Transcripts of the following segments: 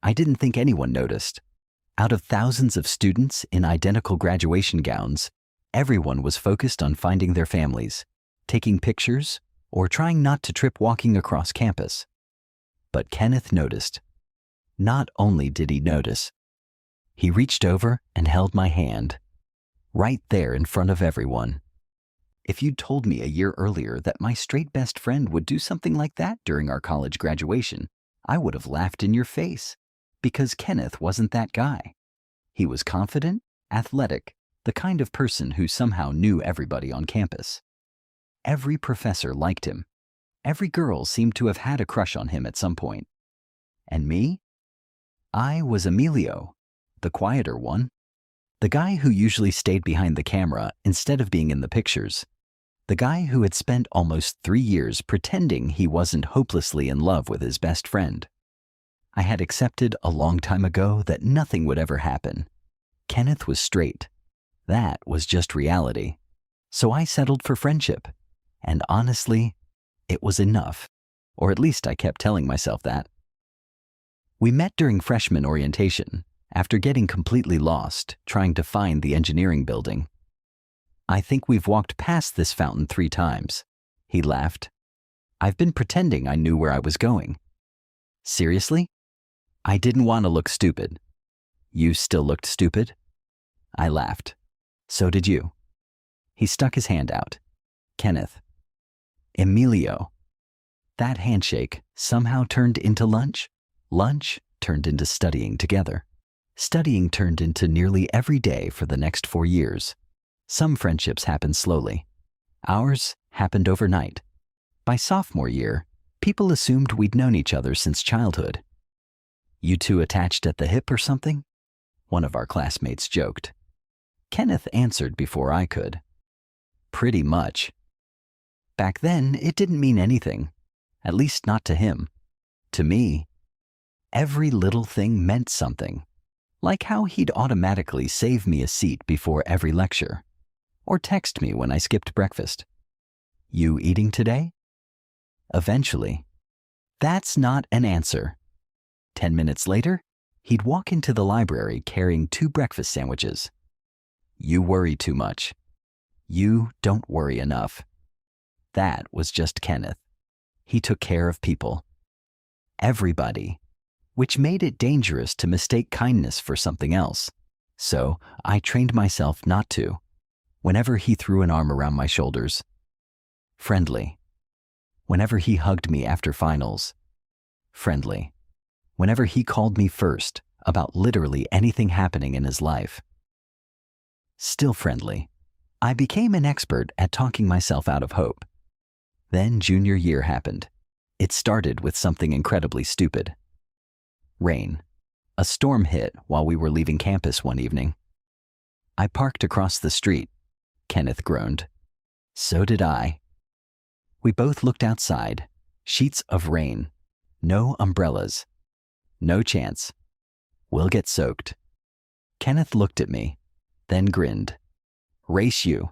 I didn't think anyone noticed. Out of thousands of students in identical graduation gowns, everyone was focused on finding their families, taking pictures, or trying not to trip walking across campus. But Kenneth noticed. Not only did he notice, he reached over and held my hand, right there in front of everyone. If you'd told me a year earlier that my straight best friend would do something like that during our college graduation, I would have laughed in your face, because Kenneth wasn't that guy. He was confident, athletic, the kind of person who somehow knew everybody on campus. Every professor liked him. Every girl seemed to have had a crush on him at some point. And me? I was Emilio, the quieter one. The guy who usually stayed behind the camera instead of being in the pictures. The guy who had spent almost 3 years pretending he wasn't hopelessly in love with his best friend. I had accepted a long time ago that nothing would ever happen. Kenneth was straight. That was just reality. So I settled for friendship. And honestly, it was enough. Or at least I kept telling myself that. We met during freshman orientation, after getting completely lost, trying to find the engineering building. I think we've walked past this fountain 3 times. He laughed. I've been pretending I knew where I was going. Seriously? I didn't want to look stupid. You still looked stupid? I laughed. So did you. He stuck his hand out. Kenneth. Emilio. That handshake somehow turned into lunch. Lunch turned into studying together. Studying turned into nearly every day for the next 4 years. Some friendships happened slowly. Ours happened overnight. By sophomore year, people assumed we'd known each other since childhood. You two attached at the hip or something? One of our classmates joked. Kenneth answered before I could. Pretty much. Back then, it didn't mean anything. At least not to him. To me, every little thing meant something. Like how he'd automatically save me a seat before every lecture. Or text me when I skipped breakfast. You eating today? Eventually. That's not an answer. 10 minutes later, he'd walk into the library carrying 2 breakfast sandwiches. You worry too much. You don't worry enough. That was just Kenneth. He took care of people. Everybody. Which made it dangerous to mistake kindness for something else. So I trained myself not to. Whenever he threw an arm around my shoulders. Friendly. Whenever he hugged me after finals. Friendly. Whenever he called me first about literally anything happening in his life. Still friendly. I became an expert at talking myself out of hope. Then junior year happened. It started with something incredibly stupid. Rain. A storm hit while we were leaving campus one evening. I parked across the street. Kenneth groaned. So did I. We both looked outside. Sheets of rain. No umbrellas. No chance. We'll get soaked. Kenneth looked at me, then grinned. Race you.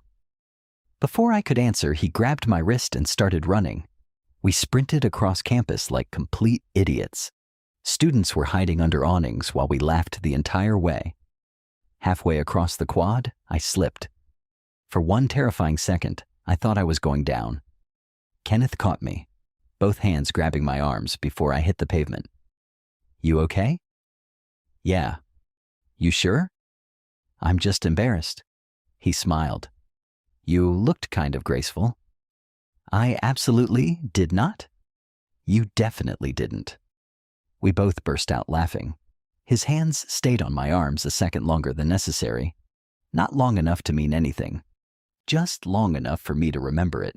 Before I could answer, he grabbed my wrist and started running. We sprinted across campus like complete idiots. Students were hiding under awnings while we laughed the entire way. Halfway across the quad, I slipped. For one terrifying second, I thought I was going down. Kenneth caught me, both hands grabbing my arms before I hit the pavement. You okay? Yeah. You sure? I'm just embarrassed. He smiled. You looked kind of graceful. I absolutely did not. You definitely didn't. We both burst out laughing. His hands stayed on my arms a second longer than necessary. Not long enough to mean anything. Just long enough for me to remember it.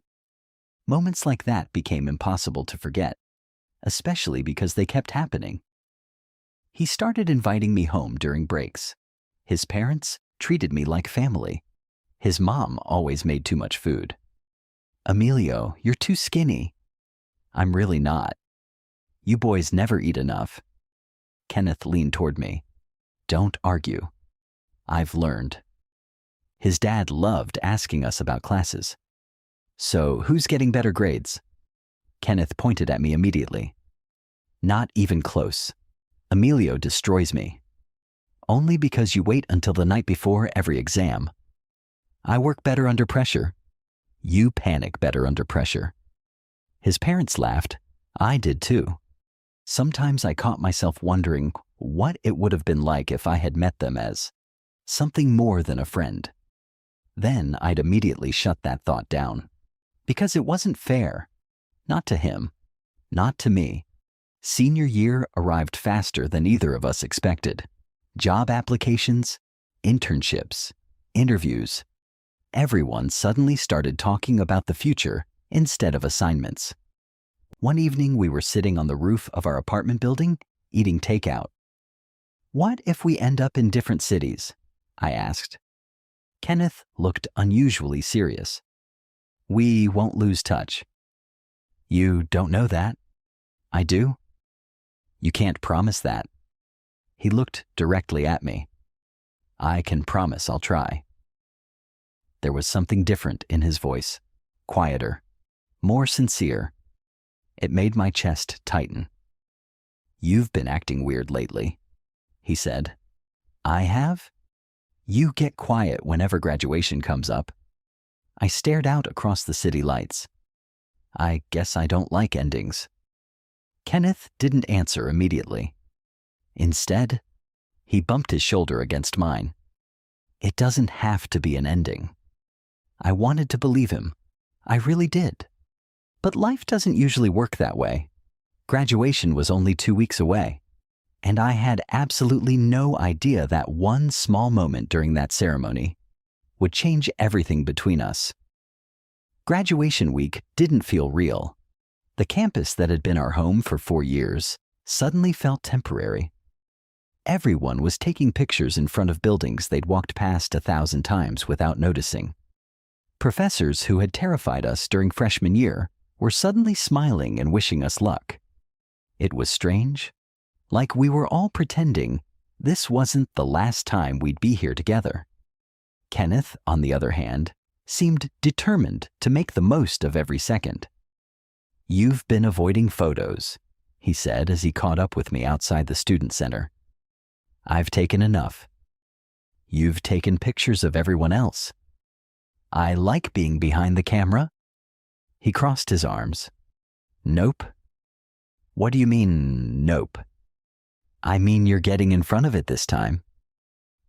Moments like that became impossible to forget, especially because they kept happening. He started inviting me home during breaks. His parents treated me like family. His mom always made too much food. Emilio, you're too skinny. I'm really not. You boys never eat enough. Kenneth leaned toward me. Don't argue. I've learned. His dad loved asking us about classes. So, who's getting better grades? Kenneth pointed at me immediately. Not even close. Emilio destroys me. Only because you wait until the night before every exam. I work better under pressure. You panic better under pressure. His parents laughed. I did too. Sometimes I caught myself wondering what it would have been like if I had met them as something more than a friend. Then I'd immediately shut that thought down. Because it wasn't fair. Not to him. Not to me. Senior year arrived faster than either of us expected. Job applications, internships, interviews. Everyone suddenly started talking about the future instead of assignments. One evening we were sitting on the roof of our apartment building, eating takeout. What if we end up in different cities? I asked. Kenneth looked unusually serious. We won't lose touch. You don't know that. I do. You can't promise that. He looked directly at me. I can promise I'll try. There was something different in his voice, quieter, more sincere. It made my chest tighten. You've been acting weird lately, he said. I have? You get quiet whenever graduation comes up. I stared out across the city lights. I guess I don't like endings. Kenneth didn't answer immediately. Instead, he bumped his shoulder against mine. It doesn't have to be an ending. I wanted to believe him. I really did. But life doesn't usually work that way. Graduation was only 2 weeks away, and I had absolutely no idea that one small moment during that ceremony would change everything between us. Graduation week didn't feel real. The campus that had been our home for 4 years suddenly felt temporary. Everyone was taking pictures in front of buildings they'd walked past 1,000 times without noticing. Professors who had terrified us during freshman year were suddenly smiling and wishing us luck. It was strange, like we were all pretending this wasn't the last time we'd be here together. Kenneth, on the other hand, seemed determined to make the most of every second. You've been avoiding photos, he said as he caught up with me outside the student center. I've taken enough. You've taken pictures of everyone else. I like being behind the camera. He crossed his arms. Nope. What do you mean, nope? I mean you're getting in front of it this time.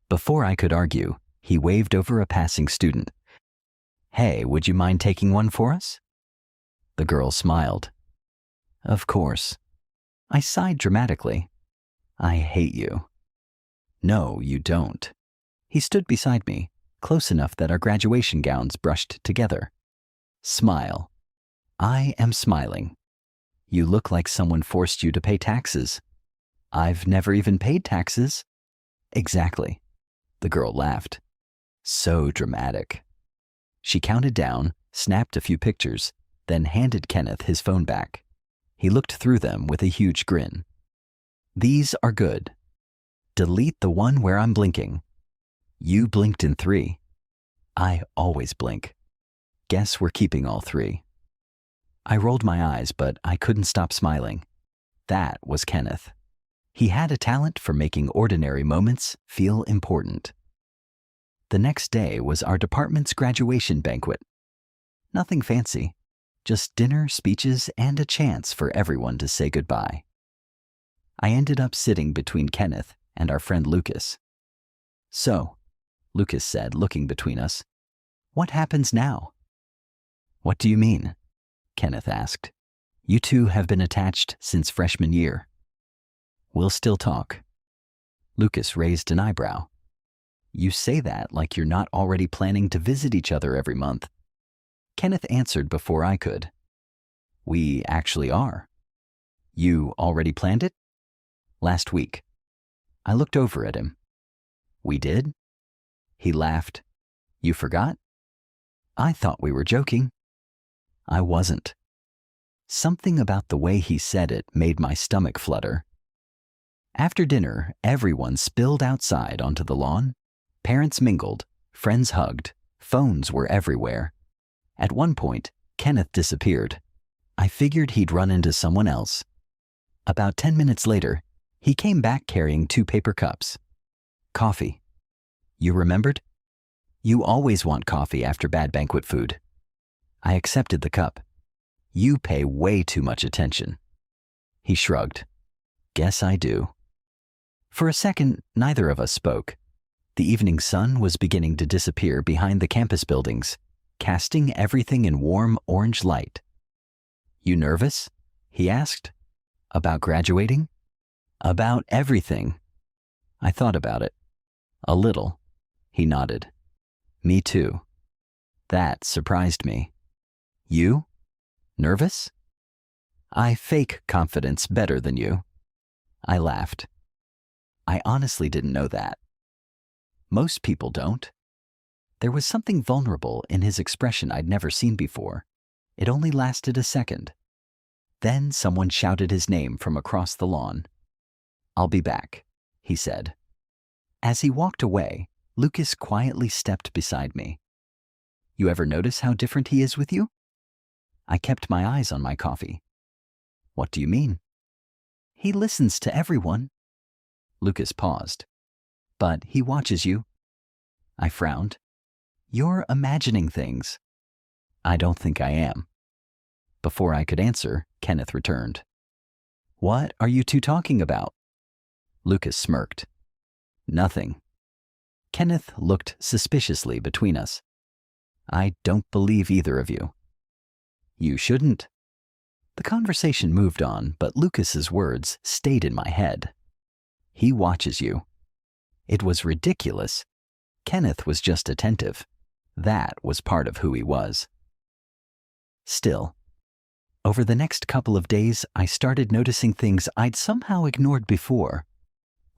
Before I could argue, he waved over a passing student. Hey, would you mind taking one for us? The girl smiled. Of course. I sighed dramatically. I hate you. No, you don't. He stood beside me, close enough that our graduation gowns brushed together. Smile. I am smiling. You look like someone forced you to pay taxes. I've never even paid taxes. Exactly. The girl laughed. So dramatic. She counted down, snapped a few pictures, then handed Kenneth his phone back. He looked through them with a huge grin. These are good. Delete the one where I'm blinking. You blinked in 3. I always blink. Guess we're keeping all 3. I rolled my eyes, but I couldn't stop smiling. That was Kenneth. He had a talent for making ordinary moments feel important. The next day was our department's graduation banquet. Nothing fancy, just dinner, speeches, and a chance for everyone to say goodbye. I ended up sitting between Kenneth and our friend Lucas. So, Lucas said, looking between us, what happens now? What do you mean? Kenneth asked. You two have been attached since freshman year. We'll still talk. Lucas raised an eyebrow. You say that like you're not already planning to visit each other every month. Kenneth answered before I could. We actually are. You already planned it? Last week. I looked over at him. We did? He laughed. You forgot? I thought we were joking. I wasn't. Something about the way he said it made my stomach flutter. After dinner, everyone spilled outside onto the lawn. Parents mingled, friends hugged, phones were everywhere. At one point, Kenneth disappeared. I figured he'd run into someone else. About 10 minutes later, He came back carrying 2 paper cups. Coffee. You remembered? You always want coffee after bad banquet food. I accepted the cup. You pay way too much attention. He shrugged. Guess I do. For a second, neither of us spoke. The evening sun was beginning to disappear behind the campus buildings, casting everything in warm orange light. You nervous? He asked. About graduating? About everything. I thought about it. A little. He nodded. Me too. That surprised me. You? Nervous? I fake confidence better than you. I laughed. I honestly didn't know that. Most people don't. There was something vulnerable in his expression I'd never seen before. It only lasted a second. Then someone shouted his name from across the lawn. I'll be back, he said. As he walked away, Lucas quietly stepped beside me. You ever notice how different he is with you? I kept my eyes on my coffee. What do you mean? He listens to everyone. Lucas paused. But he watches you. I frowned. You're imagining things. I don't think I am. Before I could answer, Kenneth returned. What are you two talking about? Lucas smirked. Nothing. Kenneth looked suspiciously between us. I don't believe either of you. You shouldn't. The conversation moved on, but Lucas's words stayed in my head. He watches you. It was ridiculous. Kenneth was just attentive. That was part of who he was. Still, over the next couple of days, I started noticing things I'd somehow ignored before.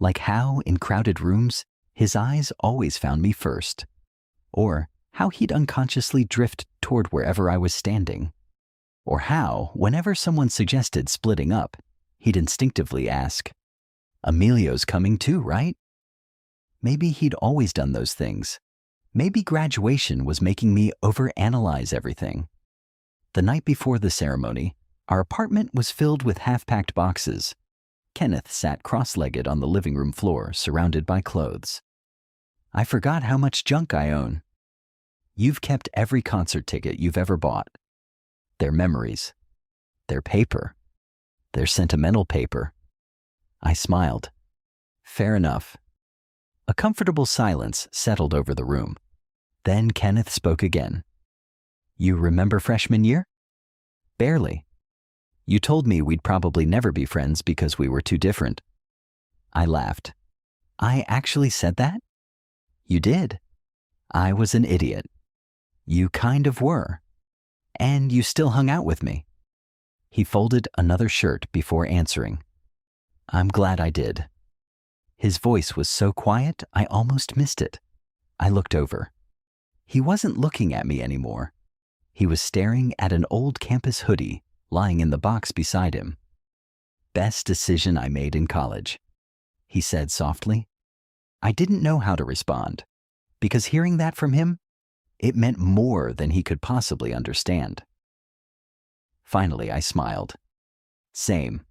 Like how, in crowded rooms, his eyes always found me first. Or how he'd unconsciously drift toward wherever I was standing. Or how, whenever someone suggested splitting up, he'd instinctively ask, Emilio's coming too, right? Maybe he'd always done those things. Maybe graduation was making me overanalyze everything. The night before the ceremony, our apartment was filled with half-packed boxes. Kenneth sat cross-legged on the living room floor, surrounded by clothes. I forgot how much junk I own. You've kept every concert ticket you've ever bought. Their memories. Their paper. Their sentimental paper. I smiled. Fair enough. A comfortable silence settled over the room. Then Kenneth spoke again. You remember freshman year? Barely. You told me we'd probably never be friends because we were too different. I laughed. I actually said that? You did. I was an idiot. You kind of were. And you still hung out with me. He folded another shirt before answering. I'm glad I did. His voice was so quiet, I almost missed it. I looked over. He wasn't looking at me anymore. He was staring at an old campus hoodie lying in the box beside him. Best decision I made in college, he said softly. I didn't know how to respond, because hearing that from him, it meant more than he could possibly understand. Finally, I smiled. Same.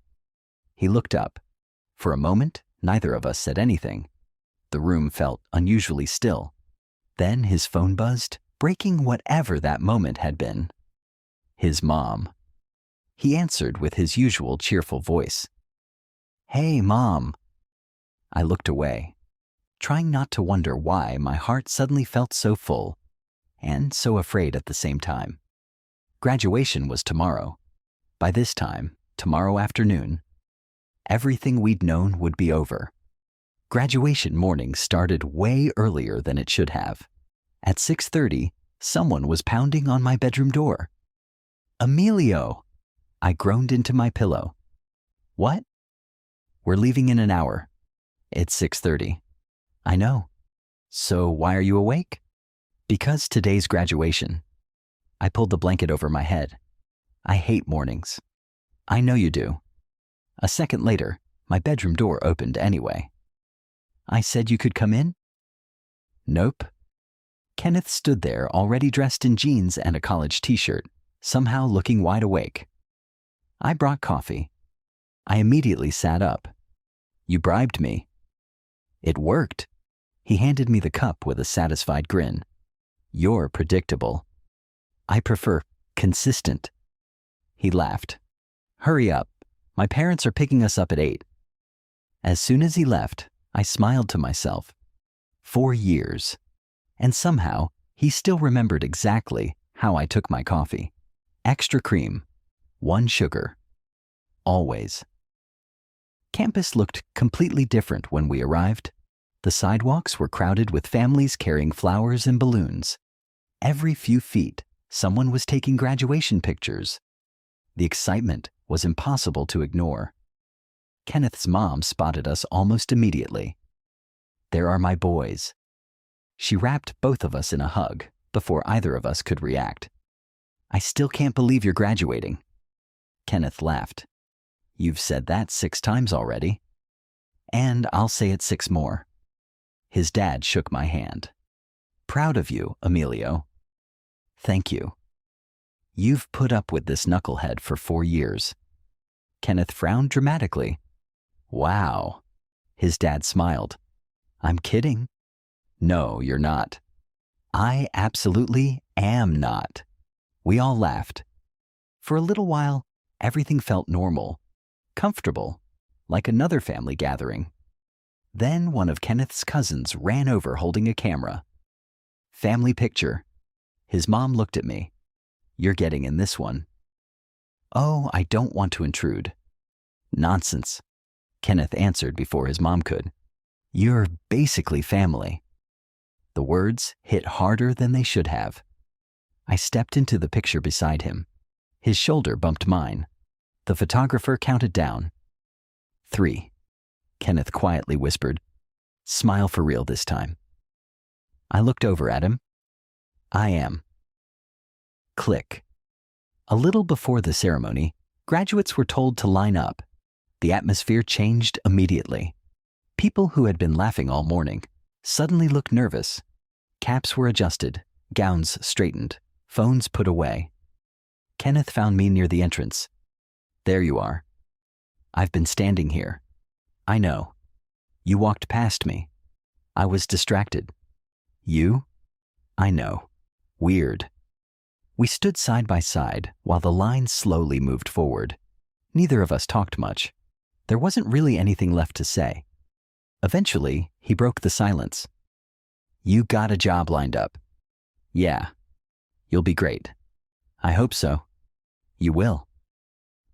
He looked up. For a moment, neither of us said anything. The room felt unusually still. Then his phone buzzed, breaking whatever that moment had been. His mom. He answered with his usual cheerful voice. Hey, Mom. I looked away, trying not to wonder why my heart suddenly felt so full and so afraid at the same time. Graduation was tomorrow. By this time, tomorrow afternoon, everything we'd known would be over. Graduation morning started way earlier than it should have. At 6:30, someone was pounding on my bedroom door. Emilio! I groaned into my pillow. What? We're leaving in an hour. It's 6:30. I know. So why are you awake? Because today's graduation. I pulled the blanket over my head. I hate mornings. I know you do. A second later, my bedroom door opened anyway. I said you could come in? Nope. Kenneth stood there already dressed in jeans and a college t-shirt, somehow looking wide awake. I brought coffee. I immediately sat up. You bribed me. It worked. He handed me the cup with a satisfied grin. You're predictable. I prefer consistent. He laughed. Hurry up. My parents are picking us up at 8. As soon as he left, I smiled to myself. 4 years. And somehow, he still remembered exactly how I took my coffee. Extra cream. 1 sugar. Always. Campus looked completely different when we arrived. The sidewalks were crowded with families carrying flowers and balloons. Every few feet, someone was taking graduation pictures. The excitement was impossible to ignore. Kenneth's mom spotted us almost immediately. There are my boys. She wrapped both of us in a hug before either of us could react. I still can't believe you're graduating. Kenneth laughed. You've said that 6 times already. And I'll say it 6 more. His dad shook my hand. Proud of you, Emilio. Thank you. You've put up with this knucklehead for 4 years. Kenneth frowned dramatically. Wow. His dad smiled. I'm kidding. No, you're not. I absolutely am not. We all laughed. For a little while, everything felt normal, comfortable, like another family gathering. Then one of Kenneth's cousins ran over holding a camera. Family picture. His mom looked at me. You're getting in this one. Oh, I don't want to intrude. Nonsense. Kenneth answered before his mom could. You're basically family. The words hit harder than they should have. I stepped into the picture beside him. His shoulder bumped mine. The photographer counted down. 3. Kenneth quietly whispered. Smile for real this time. I looked over at him. I am. Click. A little before the ceremony, graduates were told to line up. The atmosphere changed immediately. People who had been laughing all morning suddenly looked nervous. Caps were adjusted, gowns straightened, phones put away. Kenneth found me near the entrance. There you are. I've been standing here. I know. You walked past me. I was distracted. You? I know. Weird. We stood side by side while the line slowly moved forward. Neither of us talked much. There wasn't really anything left to say. Eventually, he broke the silence. You got a job lined up. Yeah. You'll be great. I hope so. You will.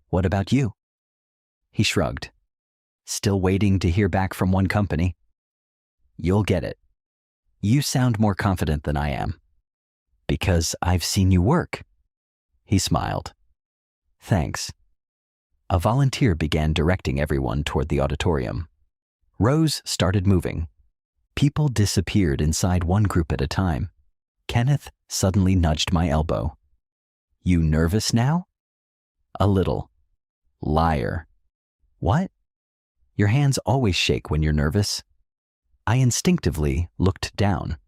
What about you? He shrugged. Still waiting to hear back from one company. You'll get it. You sound more confident than I am. Because I've seen you work. He smiled. Thanks. A volunteer began directing everyone toward the auditorium. Rows started moving. People disappeared inside one group at a time. Kenneth suddenly nudged my elbow. You nervous now? A little. Liar. What? Your hands always shake when you're nervous. I instinctively looked down.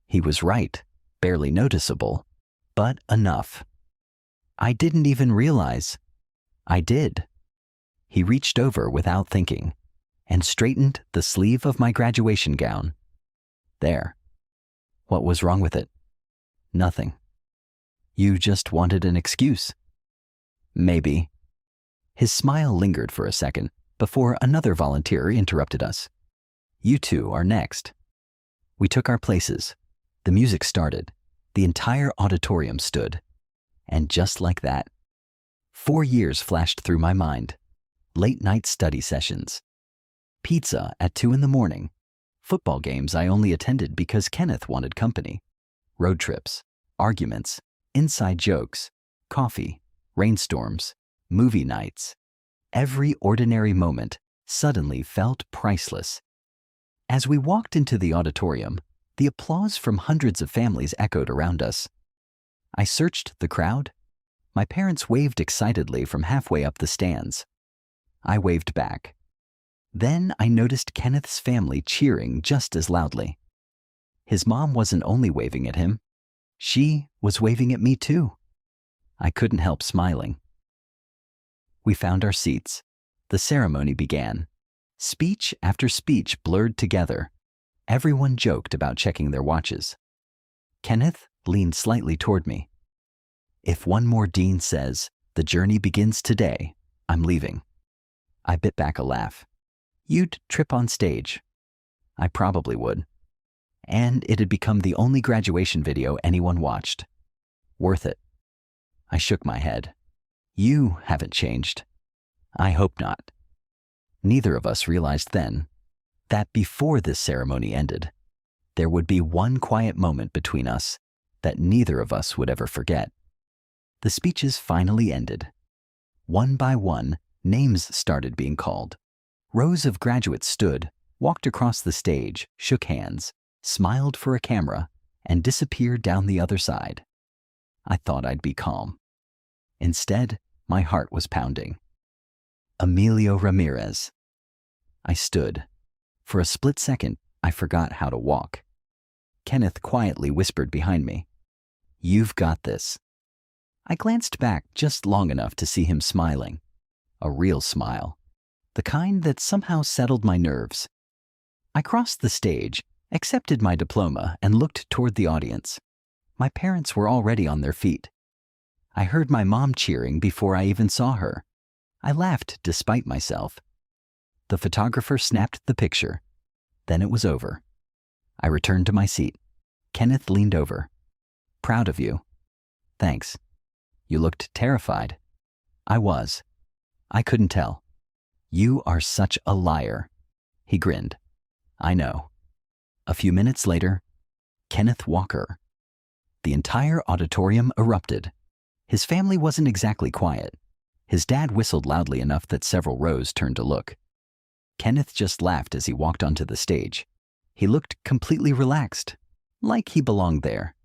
He was right, barely noticeable, but enough. I didn't even realize. I did. He reached over without thinking and straightened the sleeve of my graduation gown. There. What was wrong with it? Nothing. You just wanted an excuse. Maybe. His smile lingered for a second before another volunteer interrupted us. You two are next. We took our places. The music started. The entire auditorium stood. And just like that, 4 years flashed through my mind. Late-night study sessions. Pizza at 2 a.m. Football games I only attended because Kenneth wanted company. Road trips. Arguments. Inside jokes. Coffee. Rainstorms. Movie nights. Every ordinary moment suddenly felt priceless. As we walked into the auditorium, the applause from hundreds of families echoed around us. I searched the crowd. My parents waved excitedly from halfway up the stands. I waved back. Then I noticed Kenneth's family cheering just as loudly. His mom wasn't only waving at him. She was waving at me too. I couldn't help smiling. We found our seats. The ceremony began. Speech after speech blurred together. Everyone joked about checking their watches. Kenneth leaned slightly toward me. If one more dean says, "The journey begins today," I'm leaving. I bit back a laugh. You'd trip on stage. I probably would. And it had become the only graduation video anyone watched. Worth it. I shook my head. You haven't changed. I hope not. Neither of us realized then that before this ceremony ended, there would be one quiet moment between us that neither of us would ever forget. The speeches finally ended. One by one, names started being called. Rows of graduates stood, walked across the stage, shook hands, smiled for a camera, and disappeared down the other side. I thought I'd be calm. Instead, my heart was pounding. Emilio Ramirez. I stood. For a split second, I forgot how to walk. Kenneth quietly whispered behind me, "You've got this." I glanced back just long enough to see him smiling. A real smile. The kind that somehow settled my nerves. I crossed the stage, accepted my diploma, and looked toward the audience. My parents were already on their feet. I heard my mom cheering before I even saw her. I laughed despite myself. The photographer snapped the picture. Then it was over. I returned to my seat. Kenneth leaned over. "Proud of you." "Thanks." "You looked terrified." I was. I couldn't tell. "You are such a liar." He grinned. "I know." A few minutes later, Kenneth Walker. The entire auditorium erupted. His family wasn't exactly quiet. His dad whistled loudly enough that several rows turned to look. Kenneth just laughed as he walked onto the stage. He looked completely relaxed, like he belonged there.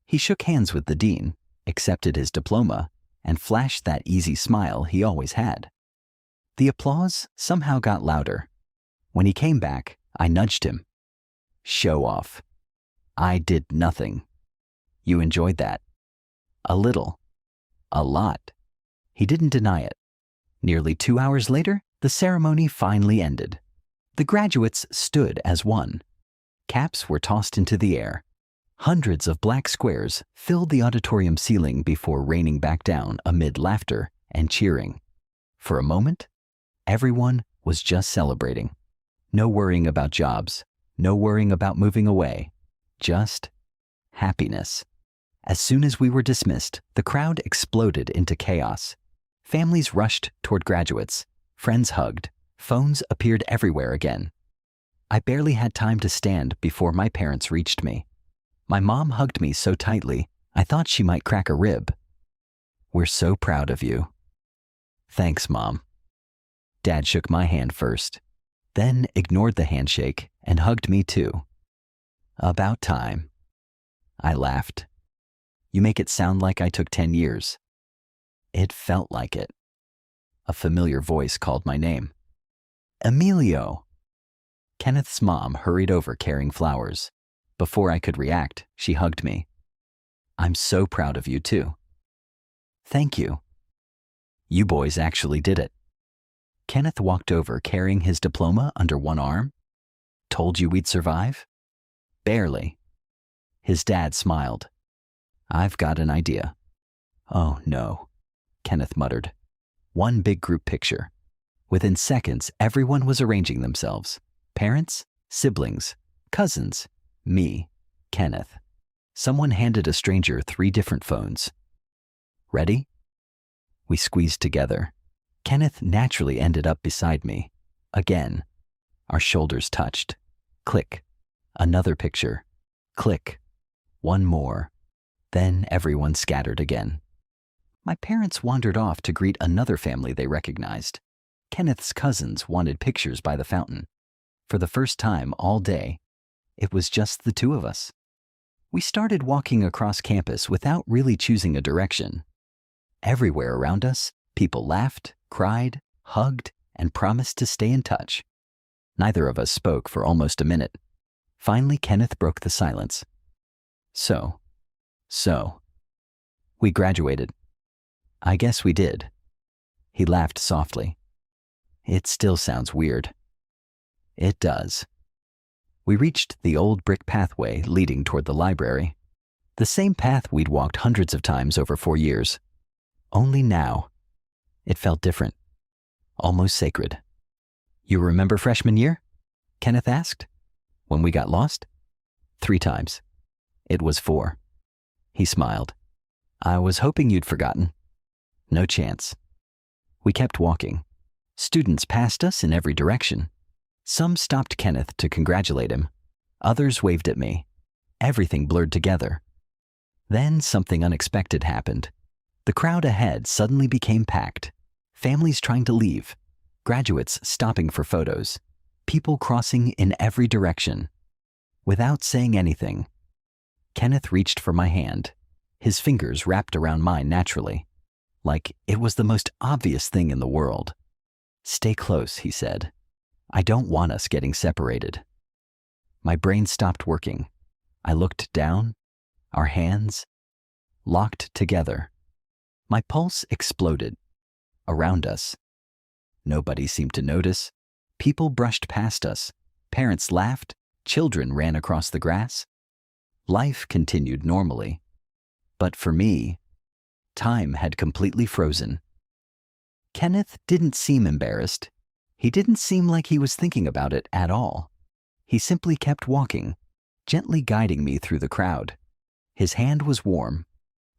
He shook hands with the dean, accepted his diploma, and flashed that easy smile he always had. The applause somehow got louder. When he came back, I nudged him. "Show off." "I did nothing." "You enjoyed that." "A little." "A lot." He didn't deny it. Nearly 2 hours later, the ceremony finally ended. The graduates stood as one. Caps were tossed into the air. Hundreds of black squares filled the auditorium ceiling before raining back down amid laughter and cheering. For a moment, everyone was just celebrating. No worrying about jobs, no worrying about moving away, just happiness. As soon as we were dismissed, the crowd exploded into chaos. Families rushed toward graduates. Friends hugged. Phones appeared everywhere again. I barely had time to stand before my parents reached me. My mom hugged me so tightly, I thought she might crack a rib. "We're so proud of you." "Thanks, Mom." Dad shook my hand first, then ignored the handshake and hugged me too. "About time." I laughed. "You make it sound like I took 10 years. It felt like it. A familiar voice called my name. "Emilio!" Kenneth's mom hurried over carrying flowers. Before I could react, she hugged me. "I'm so proud of you too." "Thank you." "You boys actually did it." Kenneth walked over carrying his diploma under one arm. "Told you we'd survive?" "Barely." His dad smiled. "I've got an idea." "Oh no," Kenneth muttered. One big group picture. Within seconds, everyone was arranging themselves. Parents, siblings, cousins, me, Kenneth. Someone handed a stranger 3 different phones. "Ready?" We squeezed together. Kenneth naturally ended up beside me. Again. Our shoulders touched. Click. Another picture. Click. One more. Then everyone scattered again. My parents wandered off to greet another family they recognized. Kenneth's cousins wanted pictures by the fountain. For the first time all day, it was just the 2 of us. We started walking across campus without really choosing a direction. Everywhere around us, people laughed, cried, hugged, and promised to stay in touch. Neither of us spoke for almost a minute. Finally, Kenneth broke the silence. So, we graduated." "I guess we did." He laughed softly. "It still sounds weird." It does. We reached the old brick pathway leading toward the library. The same path we'd walked hundreds of times over 4 years. Only now, it felt different, almost sacred. You remember freshman year? Kenneth asked. When we got lost? 3 times. It was 4. He smiled. I was hoping you'd forgotten. No chance. We kept walking. Students passed us in every direction. Some stopped Kenneth to congratulate him. Others waved at me. Everything blurred together. Then something unexpected happened. The crowd ahead suddenly became packed. Families trying to leave. Graduates stopping for photos. People crossing in every direction. Without saying anything, Kenneth reached for my hand. His fingers wrapped around mine naturally, like it was the most obvious thing in the world. Stay close, he said. I don't want us getting separated. My brain stopped working. I looked down, our hands locked together. My pulse exploded. Around us, nobody seemed to notice. People brushed past us. Parents laughed. Children ran across the grass. Life continued normally. But for me, time had completely frozen. Kenneth didn't seem embarrassed. He didn't seem like he was thinking about it at all. He simply kept walking, gently guiding me through the crowd. His hand was warm,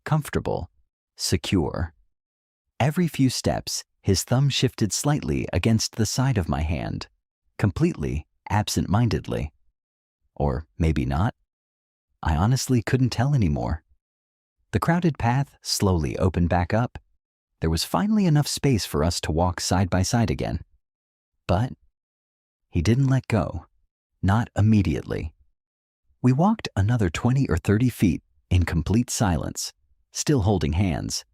comfortable, secure. Every few steps, his thumb shifted slightly against the side of my hand, completely absent-mindedly. Or maybe not. I honestly couldn't tell anymore. The crowded path slowly opened back up. There was finally enough space for us to walk side by side again. But he didn't let go. Not immediately. We walked another 20 or 30 feet in complete silence, still holding hands.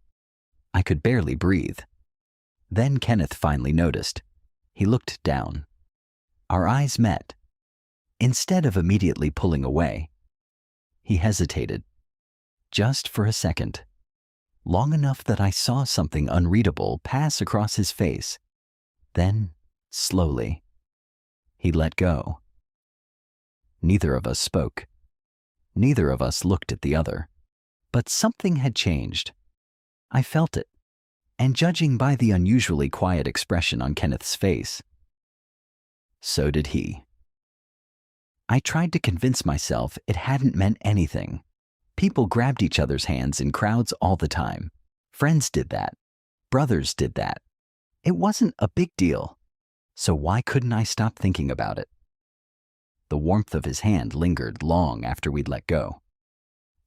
I could barely breathe. Then Kenneth finally noticed. He looked down. Our eyes met. Instead of immediately pulling away, he hesitated. Just for a second. Long enough that I saw something unreadable pass across his face. Then, slowly, he let go. Neither of us spoke. Neither of us looked at the other. But something had changed. I felt it, and judging by the unusually quiet expression on Kenneth's face, so did he. I tried to convince myself it hadn't meant anything. People grabbed each other's hands in crowds all the time. Friends did that. Brothers did that. It wasn't a big deal. So why couldn't I stop thinking about it? The warmth of his hand lingered long after we'd let go.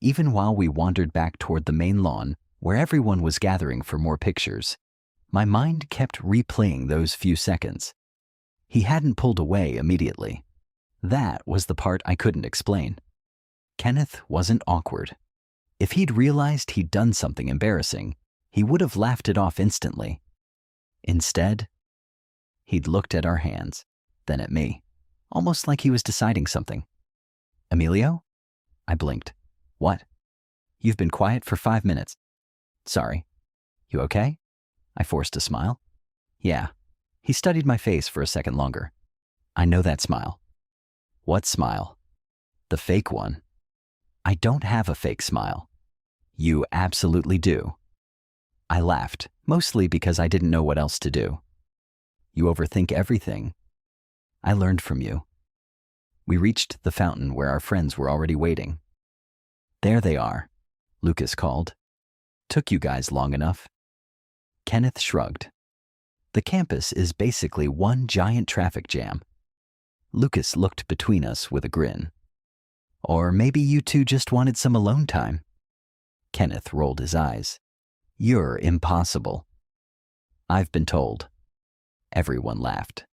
Even while we wandered back toward the main lawn, where everyone was gathering for more pictures, my mind kept replaying those few seconds. He hadn't pulled away immediately. That was the part I couldn't explain. Kenneth wasn't awkward. If he'd realized he'd done something embarrassing, he would have laughed it off instantly. Instead, he'd looked at our hands, then at me, almost like he was deciding something. Emilio? I blinked. What? You've been quiet for 5 minutes. Sorry. You okay? I forced a smile. Yeah. He studied my face for a second longer. I know that smile. What smile? The fake one. I don't have a fake smile. You absolutely do. I laughed, mostly because I didn't know what else to do. You overthink everything. I learned from you. We reached the fountain where our friends were already waiting. There they are, Lucas called. Took you guys long enough. Kenneth shrugged. The campus is basically one giant traffic jam. Lucas looked between us with a grin. Or maybe you two just wanted some alone time. Kenneth rolled his eyes. You're impossible. I've been told. Everyone laughed.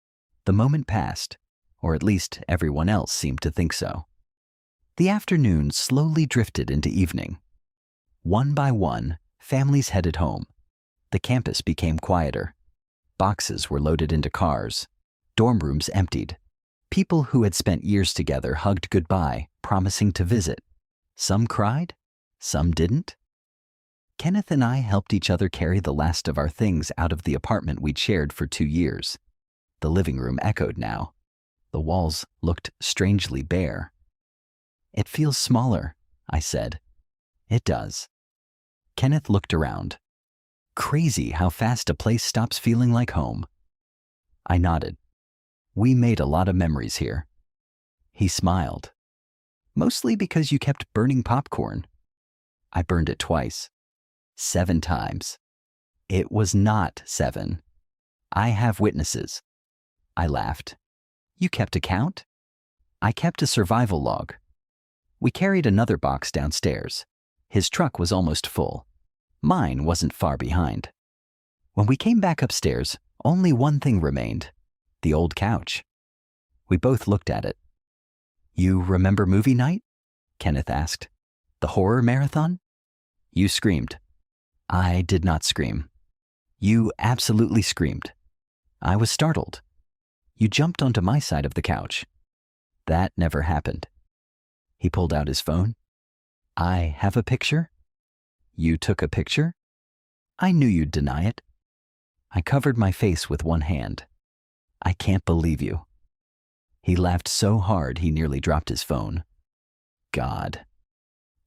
The moment passed, or at least everyone else seemed to think so. The afternoon slowly drifted into evening. One by one, families headed home. The campus became quieter. Boxes were loaded into cars. Dorm rooms emptied. People who had spent years together hugged goodbye, promising to visit. Some cried, some didn't. Kenneth and I helped each other carry the last of our things out of the apartment we'd shared for 2 years. The living room echoed now. The walls looked strangely bare. "It feels smaller," I said. "It does." Kenneth looked around. Crazy how fast a place stops feeling like home. I nodded. "We made a lot of memories here." He smiled. "Mostly because you kept burning popcorn." I burned it twice. 7 times. It was not 7. I have witnesses. I laughed. "You kept a count?" "I kept a survival log." We carried another box downstairs. His truck was almost full. Mine wasn't far behind. When we came back upstairs, only one thing remained: the old couch. We both looked at it. "You remember movie night?" Kenneth asked. "The horror marathon?" "You screamed." "I did not scream." "You absolutely screamed." "I was startled." "You jumped onto my side of the couch." "That never happened." He pulled out his phone. "I have a picture." "You took a picture?" "I knew you'd deny it." I covered my face with one hand. "I can't believe you." He laughed so hard he nearly dropped his phone. God.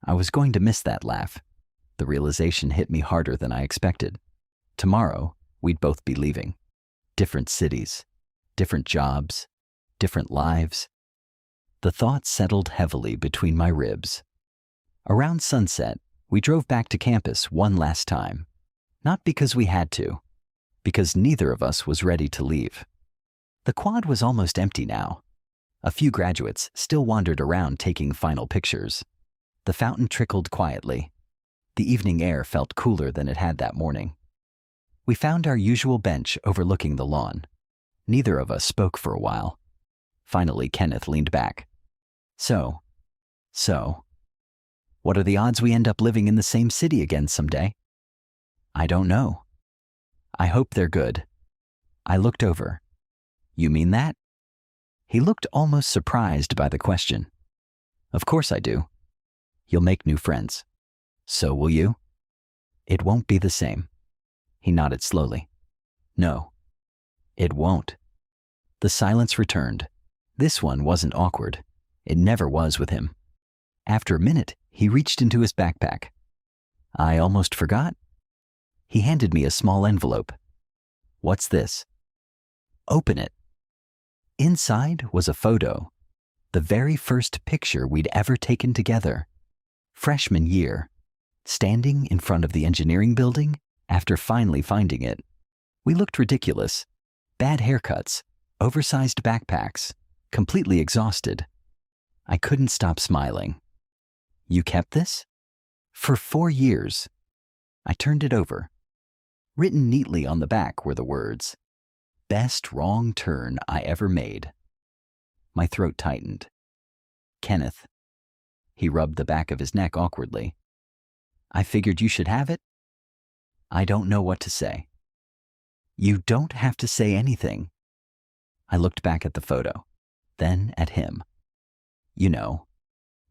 I was going to miss that laugh. The realization hit me harder than I expected. Tomorrow, we'd both be leaving. Different cities, different jobs, different lives. The thought settled heavily between my ribs. Around sunset, we drove back to campus one last time. Not because we had to, because neither of us was ready to leave. The quad was almost empty now. A few graduates still wandered around taking final pictures. The fountain trickled quietly. The evening air felt cooler than it had that morning. We found our usual bench overlooking the lawn. Neither of us spoke for a while. Finally, Kenneth leaned back. So, what are the odds we end up living in the same city again someday?" "I don't know." "I hope they're good." I looked over. "You mean that?" He looked almost surprised by the question. "Of course I do." "You'll make new friends." "So will you?" "It won't be the same." He nodded slowly. "No, it won't." The silence returned. This one wasn't awkward. It never was with him. After a minute, he reached into his backpack. "I almost forgot." He handed me a small envelope. "What's this?" "Open it." Inside was a photo. The very first picture we'd ever taken together. Freshman year. Standing in front of the engineering building after finally finding it. We looked ridiculous. Bad haircuts, oversized backpacks, completely exhausted. I couldn't stop smiling. "You kept this?" "For 4 years." I turned it over. Written neatly on the back were the words, "Best wrong turn I ever made." My throat tightened. "Kenneth." He rubbed the back of his neck awkwardly. "I figured you should have it." I don't know what to say. "You don't have to say anything." I looked back at the photo, then at him. "You know."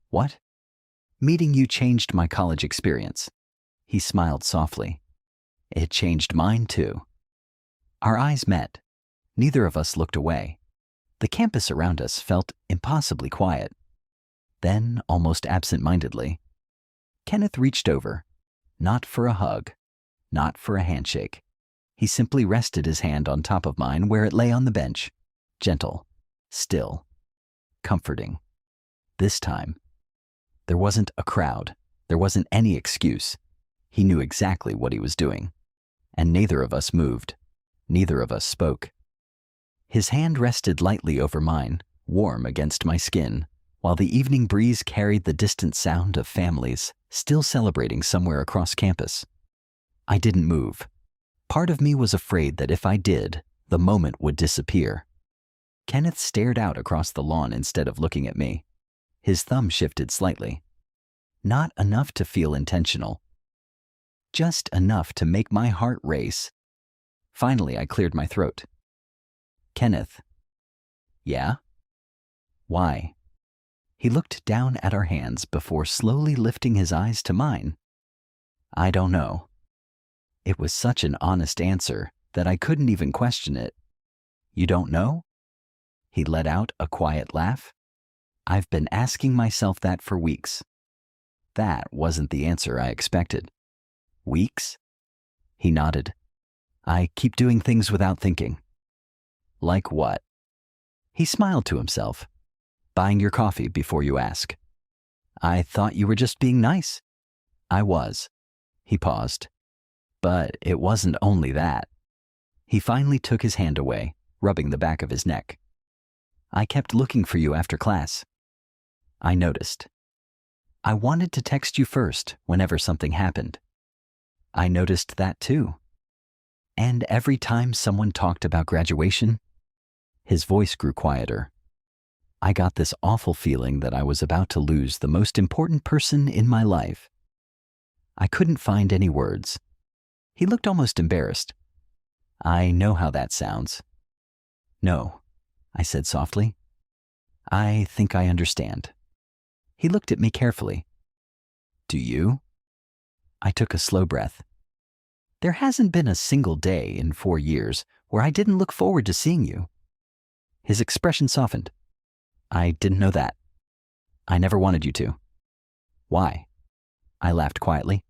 "What?" "Meeting you changed my college experience." He smiled softly. "It changed mine too." Our eyes met. Neither of us looked away. The campus around us felt impossibly quiet. Then, almost absent-mindedly, Kenneth reached over, not for a hug, not for a handshake. He simply rested his hand on top of mine where it lay on the bench, gentle, still, comforting. This time, there wasn't a crowd. There wasn't any excuse. He knew exactly what he was doing. And neither of us moved. Neither of us spoke. His hand rested lightly over mine, warm against my skin, while the evening breeze carried the distant sound of families still celebrating somewhere across campus. I didn't move. Part of me was afraid that if I did, the moment would disappear. Kenneth stared out across the lawn instead of looking at me. His thumb shifted slightly. Not enough to feel intentional. Just enough to make my heart race. Finally, I cleared my throat. "Kenneth." "Yeah?" "Why?" He looked down at our hands before slowly lifting his eyes to mine. "I don't know." It was such an honest answer that I couldn't even question it. "You don't know?" He let out a quiet laugh. I've been asking myself that for weeks. That wasn't the answer I expected. Weeks? He nodded. I keep doing things without thinking. Like what? He smiled to himself. Buying your coffee before you ask. I thought you were just being nice. I was. He paused. But it wasn't only that. He finally took his hand away, rubbing the back of his neck. I kept looking for you after class. I noticed. I wanted to text you first whenever something happened. I noticed that too. And every time someone talked about graduation, his voice grew quieter. I got this awful feeling that I was about to lose the most important person in my life. I couldn't find any words. He looked almost embarrassed. I know how that sounds. No, I said softly. I think I understand. He looked at me carefully. Do you? I took a slow breath. There hasn't been a single day in 4 years where I didn't look forward to seeing you. His expression softened. I didn't know that. I never wanted you to. Why? I laughed quietly.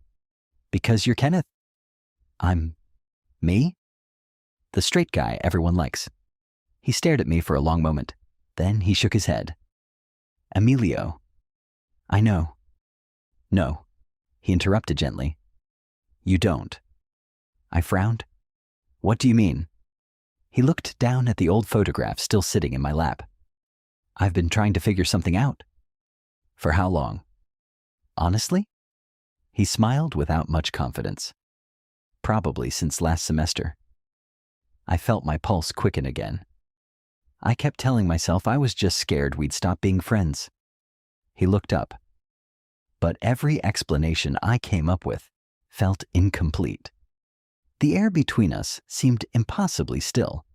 Because you're Kenneth. I'm me? The straight guy everyone likes. He stared at me for a long moment. Then he shook his head. Emilio. I know. No. He interrupted gently. You don't. I frowned. What do you mean? He looked down at the old photograph still sitting in my lap. I've been trying to figure something out. For how long? Honestly? He smiled without much confidence. Probably since last semester. I felt my pulse quicken again. I kept telling myself I was just scared we'd stop being friends. He looked up. But every explanation I came up with felt incomplete. The air between us seemed impossibly still.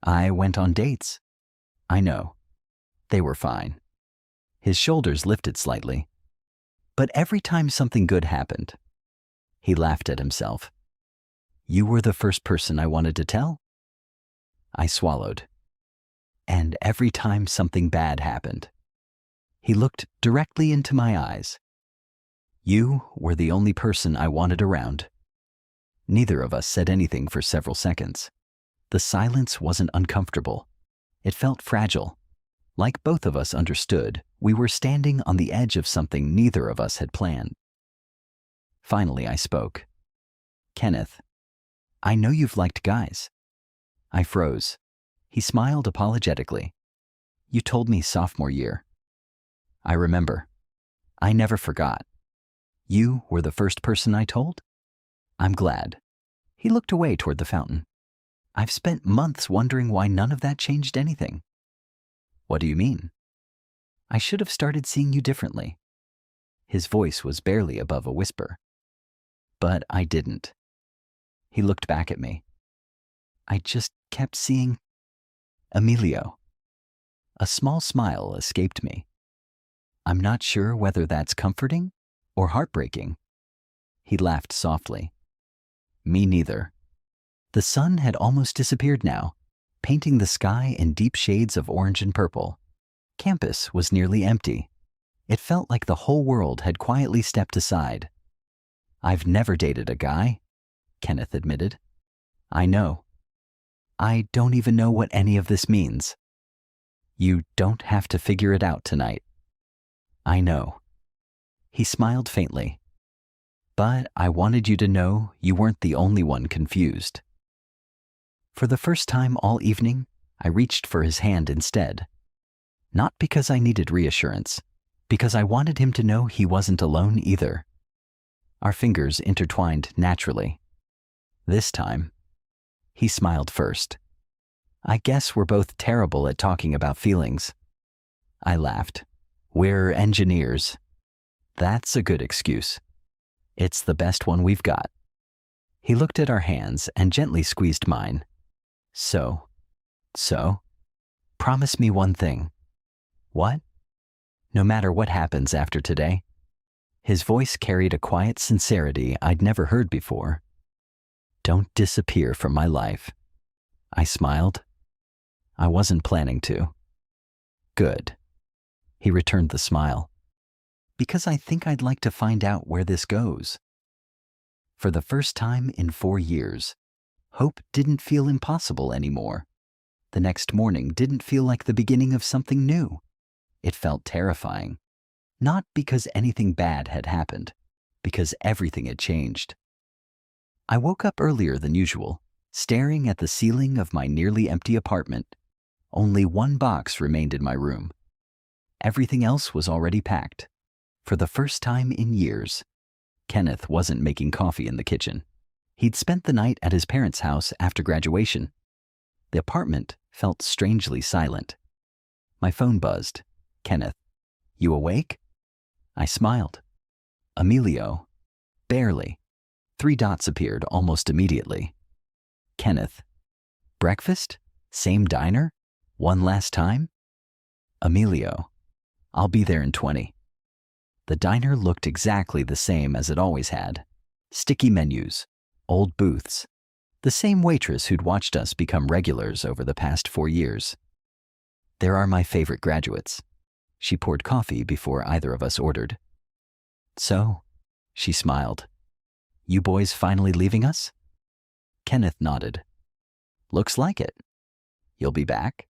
I went on dates. I know. They were fine. His shoulders lifted slightly. But every time something good happened, he laughed at himself. You were the first person I wanted to tell? I swallowed. And every time something bad happened, he looked directly into my eyes. You were the only person I wanted around. Neither of us said anything for several seconds. The silence wasn't uncomfortable. It felt fragile. Like both of us understood, we were standing on the edge of something neither of us had planned. Finally, I spoke. Kenneth, I know you've liked guys. I froze. He smiled apologetically. You told me sophomore year. I remember. I never forgot. You were the first person I told? I'm glad. He looked away toward the fountain. I've spent months wondering why none of that changed anything. What do you mean? I should have started seeing you differently. His voice was barely above a whisper. But I didn't. He looked back at me. I just kept seeing Emilio. A small smile escaped me. I'm not sure whether that's comforting or heartbreaking. He laughed softly. Me neither. The sun had almost disappeared now, painting the sky in deep shades of orange and purple. Campus was nearly empty. It felt like the whole world had quietly stepped aside. I've never dated a guy, Kenneth admitted. I know. I don't even know what any of this means. You don't have to figure it out tonight. I know. He smiled faintly. But I wanted you to know you weren't the only one confused. For the first time all evening, I reached for his hand instead. Not because I needed reassurance, because I wanted him to know he wasn't alone either. Our fingers intertwined naturally. This time, he smiled first. I guess we're both terrible at talking about feelings. I laughed. We're engineers. That's a good excuse. It's the best one we've got. He looked at our hands and gently squeezed mine. So? Promise me one thing. What? No matter what happens after today. His voice carried a quiet sincerity I'd never heard before. Don't disappear from my life. I smiled. I wasn't planning to. Good. He returned the smile. Because I think I'd like to find out where this goes. For the first time in 4 years, hope didn't feel impossible anymore. The next morning didn't feel like the beginning of something new. It felt terrifying. Not because anything bad had happened, because everything had changed. I woke up earlier than usual, staring at the ceiling of my nearly empty apartment. Only one box remained in my room. Everything else was already packed. For the first time in years, Kenneth wasn't making coffee in the kitchen. He'd spent the night at his parents' house after graduation. The apartment felt strangely silent. My phone buzzed. Kenneth, you awake? I smiled. Emilio, barely. 3 dots appeared almost immediately. Kenneth, breakfast? Same diner? One last time? Emilio, I'll be there in 20. The diner looked exactly the same as it always had. Sticky menus, old booths, the same waitress who'd watched us become regulars over the past 4 years. There are my favorite graduates. She poured coffee before either of us ordered. So, she smiled. You boys finally leaving us? Kenneth nodded. Looks like it. You'll be back?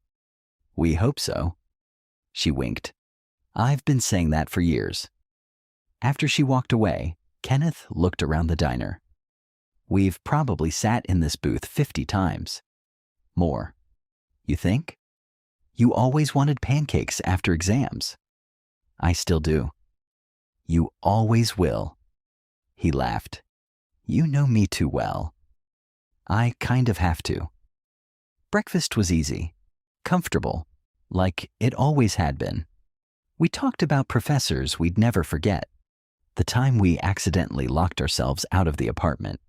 We hope so. She winked. I've been saying that for years. After she walked away, Kenneth looked around the diner. We've probably sat in this booth 50 times. More. You think? You always wanted pancakes after exams. I still do. You always will. He laughed. You know me too well. I kind of have to. Breakfast was easy, comfortable, like it always had been. We talked about professors we'd never forget. The time we accidentally locked ourselves out of the apartment.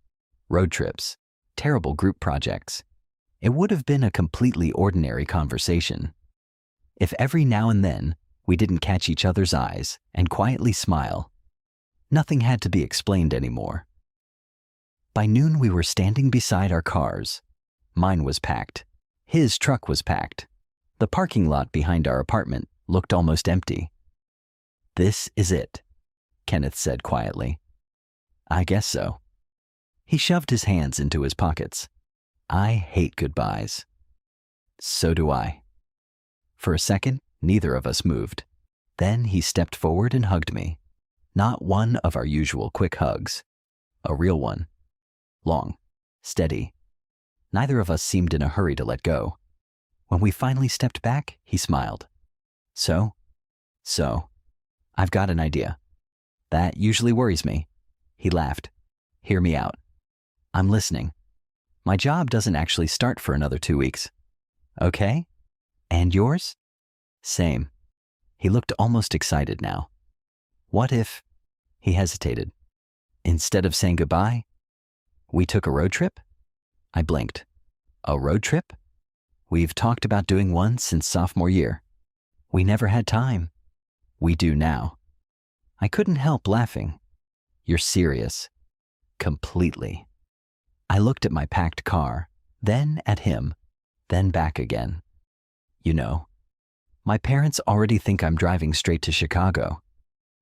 Road trips, terrible group projects. It would have been a completely ordinary conversation. If every now and then we didn't catch each other's eyes and quietly smile, nothing had to be explained anymore. By noon we were standing beside our cars. Mine was packed. His truck was packed. The parking lot behind our apartment looked almost empty. This is it, Kenneth said quietly. I guess so. He shoved his hands into his pockets. I hate goodbyes. So do I. For a second, neither of us moved. Then he stepped forward and hugged me. Not one of our usual quick hugs. A real one. Long. Steady. Neither of us seemed in a hurry to let go. When we finally stepped back, he smiled. So, I've got an idea. That usually worries me. He laughed. Hear me out. I'm listening. My job doesn't actually start for another 2 weeks. Okay? And yours? Same. He looked almost excited now. What if... He hesitated. Instead of saying goodbye, we took a road trip? I blinked. A road trip? We've talked about doing one since sophomore year. We never had time. We do now. I couldn't help laughing. You're serious. Completely. I looked at my packed car, then at him, then back again. You know, my parents already think I'm driving straight to Chicago.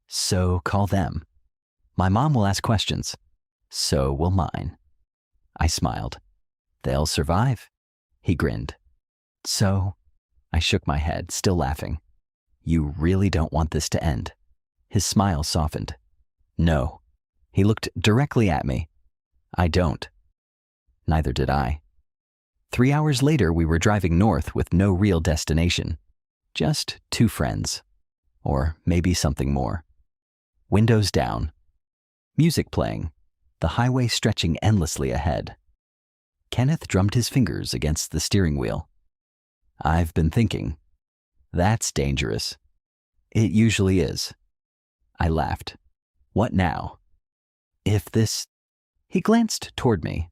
So call them. My mom will ask questions. So will mine. I smiled. They'll survive. He grinned. So, I shook my head, still laughing. You really don't want this to end. His smile softened. No. He looked directly at me. I don't. Neither did I. 3 hours later, we were driving north with no real destination. Just 2 friends. Or maybe something more. Windows down. Music playing. The highway stretching endlessly ahead. Kenneth drummed his fingers against the steering wheel. I've been thinking. That's dangerous. It usually is. I laughed. What now? If this... He glanced toward me.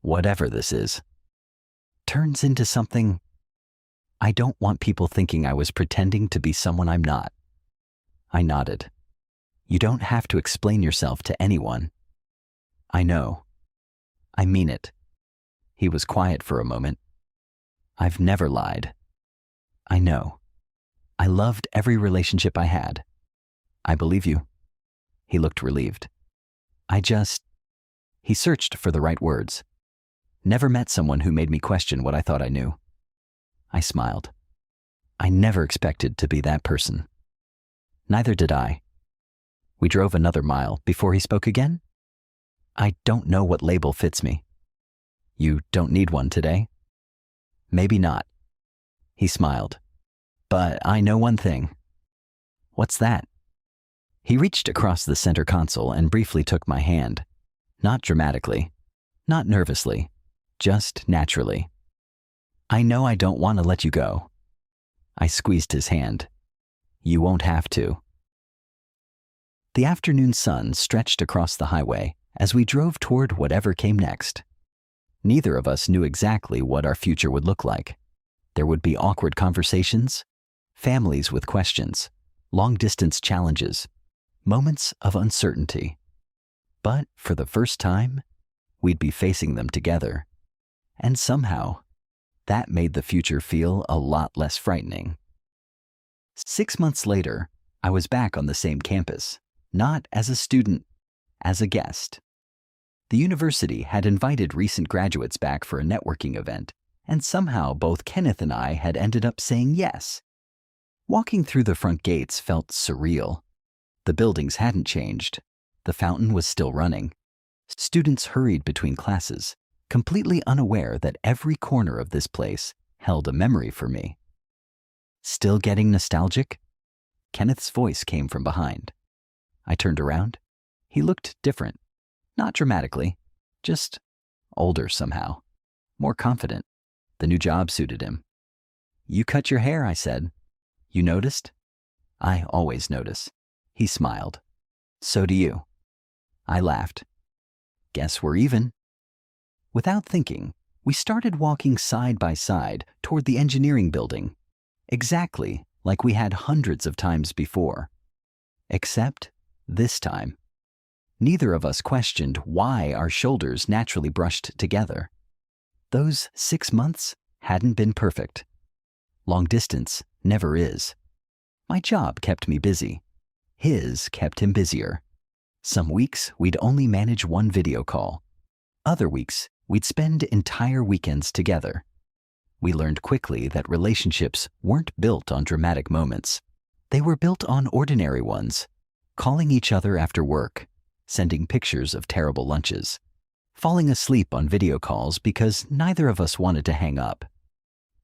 Whatever this is. Turns into something... I don't want people thinking I was pretending to be someone I'm not. I nodded. You don't have to explain yourself to anyone. I know. I mean it. He was quiet for a moment. I've never lied. I know. I loved every relationship I had. I believe you. He looked relieved. He searched for the right words. Never met someone who made me question what I thought I knew. I smiled. I never expected to be that person. Neither did I. We drove another mile before he spoke again. I don't know what label fits me. You don't need one today? Maybe not. He smiled. But I know one thing. What's that? He reached across the center console and briefly took my hand. Not dramatically, not nervously, just naturally. I know I don't want to let you go. I squeezed his hand. You won't have to. The afternoon sun stretched across the highway as we drove toward whatever came next. Neither of us knew exactly what our future would look like. There would be awkward conversations, families with questions, long-distance challenges, moments of uncertainty. But for the first time, we'd be facing them together. And somehow, that made the future feel a lot less frightening. 6 months later, I was back on the same campus, not as a student, as a guest. The university had invited recent graduates back for a networking event, and somehow both Kenneth and I had ended up saying yes. Walking through the front gates felt surreal. The buildings hadn't changed. The fountain was still running. Students hurried between classes, completely unaware that every corner of this place held a memory for me. Still getting nostalgic? Kenneth's voice came from behind. I turned around. He looked different. Not dramatically, just older somehow. More confident. The new job suited him. You cut your hair, I said. You noticed? I always notice. He smiled. So do you. I laughed. Guess we're even. Without thinking, we started walking side by side toward the engineering building, exactly like we had hundreds of times before. Except this time, neither of us questioned why our shoulders naturally brushed together. Those 6 months hadn't been perfect. Long distance never is. My job kept me busy. His kept him busier. Some weeks we'd only manage one video call. Other weeks we'd spend entire weekends together. We learned quickly that relationships weren't built on dramatic moments. They were built on ordinary ones. Calling each other after work, sending pictures of terrible lunches, falling asleep on video calls because neither of us wanted to hang up,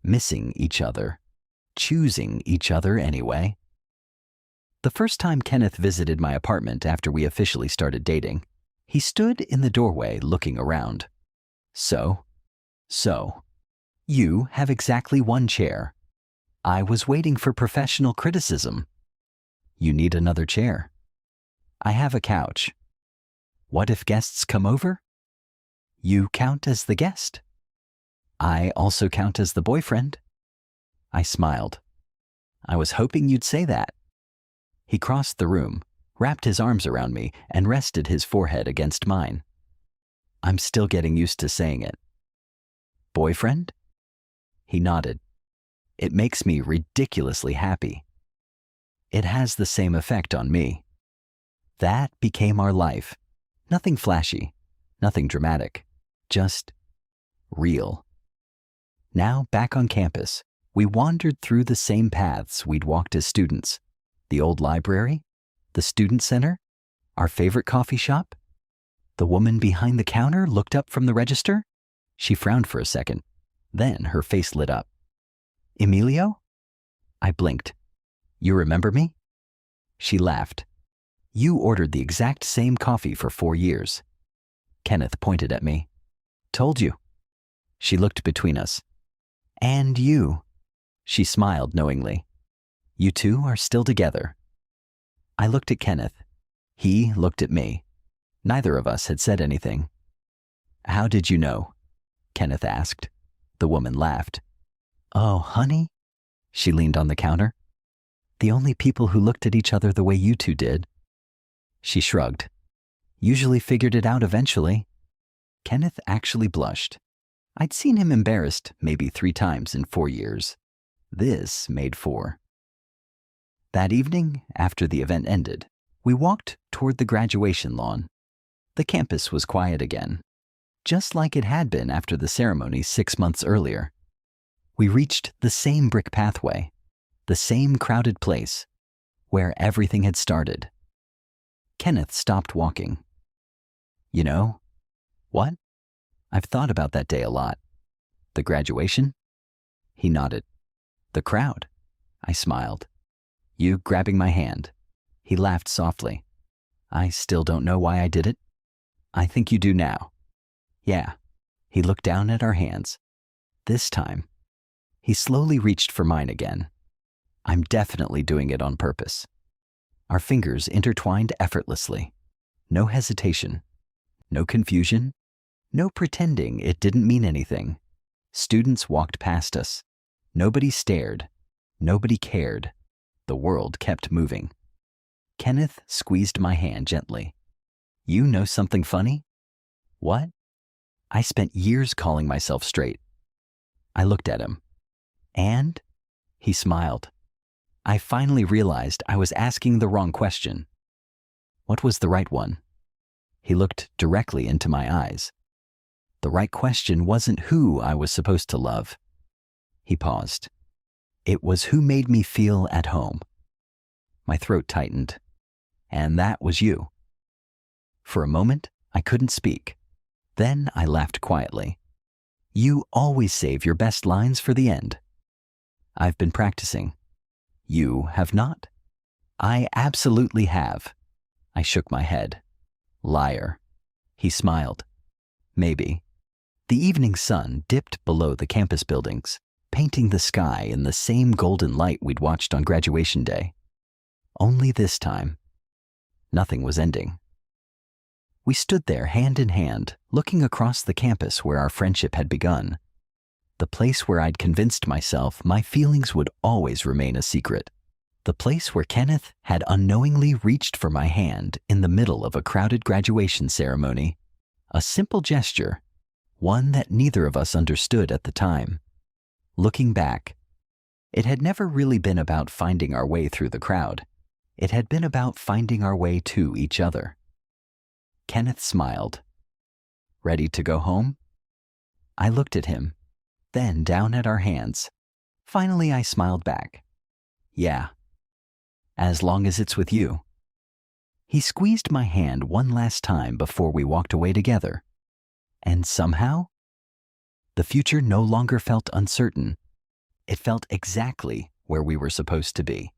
missing each other, choosing each other anyway. The first time Kenneth visited my apartment after we officially started dating, he stood in the doorway looking around. So, you have exactly one chair. I was waiting for professional criticism. You need another chair. I have a couch. What if guests come over? You count as the guest. I also count as the boyfriend. I smiled. I was hoping you'd say that. He crossed the room, wrapped his arms around me, and rested his forehead against mine. I'm still getting used to saying it. Boyfriend? He nodded. It makes me ridiculously happy. It has the same effect on me. That became our life. Nothing flashy, nothing dramatic, just real. Now back on campus, we wandered through the same paths we'd walked as students. The old library, the student center, our favorite coffee shop. The woman behind the counter looked up from the register. She frowned for a second. Then her face lit up. Emilio? I blinked. You remember me? She laughed. You ordered the exact same coffee for 4 years. Kenneth pointed at me. Told you. She looked between us. And you. She smiled knowingly. You two are still together. I looked at Kenneth. He looked at me. Neither of us had said anything. How did you know? Kenneth asked. The woman laughed. Oh, honey? She leaned on the counter. The only people who looked at each other the way you two did. She shrugged. Usually figured it out eventually. Kenneth actually blushed. I'd seen him embarrassed maybe 3 times in 4 years. This made 4. That evening, after the event ended, we walked toward the graduation lawn. The campus was quiet again, just like it had been after the ceremony 6 months earlier. We reached the same brick pathway, the same crowded place, where everything had started. Kenneth stopped walking. You know, what? I've thought about that day a lot. The graduation? He nodded. The crowd? I smiled. You grabbing my hand? He laughed softly. I still don't know why I did it. I think you do now. Yeah. He looked down at our hands. This time, he slowly reached for mine again. I'm definitely doing it on purpose. Our fingers intertwined effortlessly. No hesitation. No confusion. No pretending it didn't mean anything. Students walked past us. Nobody stared. Nobody cared. The world kept moving. Kenneth squeezed my hand gently. You know something funny? What? I spent years calling myself straight. I looked at him. And? He smiled. I finally realized I was asking the wrong question. What was the right one? He looked directly into my eyes. The right question wasn't who I was supposed to love. He paused. It was who made me feel at home. My throat tightened. And that was you. For a moment, I couldn't speak. Then I laughed quietly. You always save your best lines for the end. I've been practicing. You have not? I absolutely have. I shook my head. Liar. He smiled. Maybe. The evening sun dipped below the campus buildings, painting the sky in the same golden light we'd watched on graduation day. Only this time, nothing was ending. We stood there hand in hand, looking across the campus where our friendship had begun. The place where I'd convinced myself my feelings would always remain a secret. The place where Kenneth had unknowingly reached for my hand in the middle of a crowded graduation ceremony. A simple gesture, one that neither of us understood at the time. Looking back, it had never really been about finding our way through the crowd. It had been about finding our way to each other. Kenneth smiled. Ready to go home? I looked at him, then down at our hands. Finally, I smiled back. Yeah. As long as it's with you. He squeezed my hand one last time before we walked away together. And somehow, the future no longer felt uncertain. It felt exactly where we were supposed to be.